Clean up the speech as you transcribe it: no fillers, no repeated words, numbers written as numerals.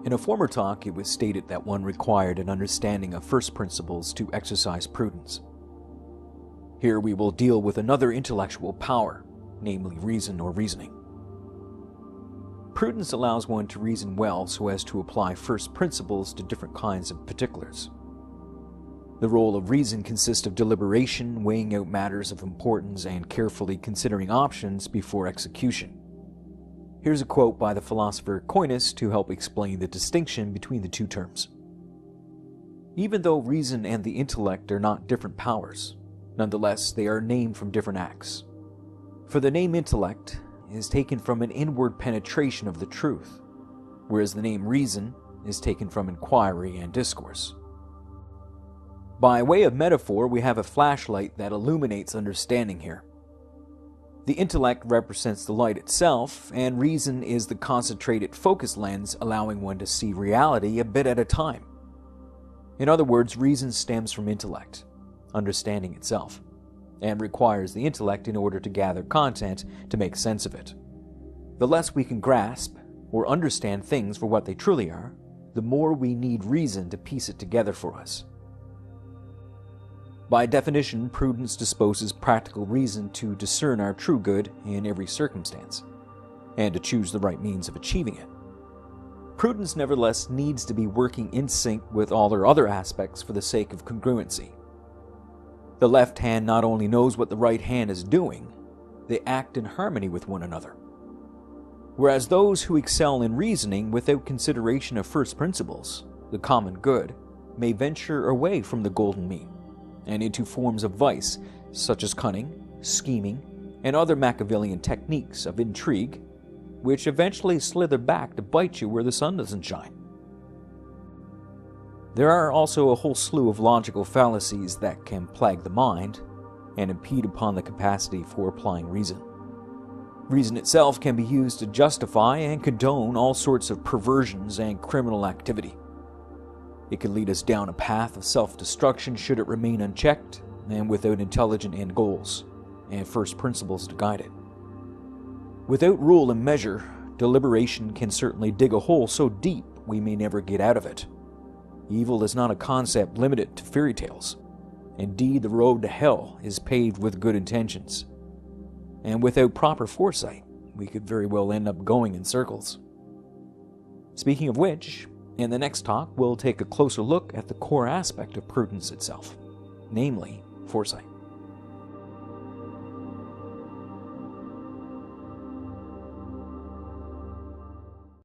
In a former talk, it was stated that one required an understanding of first principles to exercise prudence. Here we will deal with another intellectual power, namely reason or reasoning. Prudence allows one to reason well so as to apply first principles to different kinds of particulars. The role of reason consists of deliberation, weighing out matters of importance, and carefully considering options before execution. Here's a quote by the philosopher Aquinas to help explain the distinction between the two terms. Even though reason and the intellect are not different powers, nonetheless they are named from different acts. For the name intellect is taken from an inward penetration of the truth, whereas the name reason is taken from inquiry and discourse. By way of metaphor, we have a flashlight that illuminates understanding here. The intellect represents the light itself, and reason is the concentrated focus lens allowing one to see reality a bit at a time. In other words, reason stems from intellect, understanding itself, and requires the intellect in order to gather content to make sense of it. The less we can grasp or understand things for what they truly are, the more we need reason to piece it together for us. By definition, prudence disposes practical reason to discern our true good in every circumstance, and to choose the right means of achieving it. Prudence nevertheless needs to be working in sync with all their other aspects for the sake of congruency. The left hand not only knows what the right hand is doing, they act in harmony with one another. Whereas those who excel in reasoning without consideration of first principles, the common good, may venture away from the golden mean and into forms of vice, such as cunning, scheming, and other Machiavellian techniques of intrigue, which eventually slither back to bite you where the sun doesn't shine. There are also a whole slew of logical fallacies that can plague the mind and impede upon the capacity for applying reason. Reason itself can be used to justify and condone all sorts of perversions and criminal activity. It can lead us down a path of self-destruction should it remain unchecked and without intelligent end goals and first principles to guide it. Without rule and measure, deliberation can certainly dig a hole so deep we may never get out of it. Evil is not a concept limited to fairy tales. Indeed, the road to hell is paved with good intentions. And without proper foresight, we could very well end up going in circles. Speaking of which, in the next talk, we'll take a closer look at the core aspect of prudence itself, namely foresight.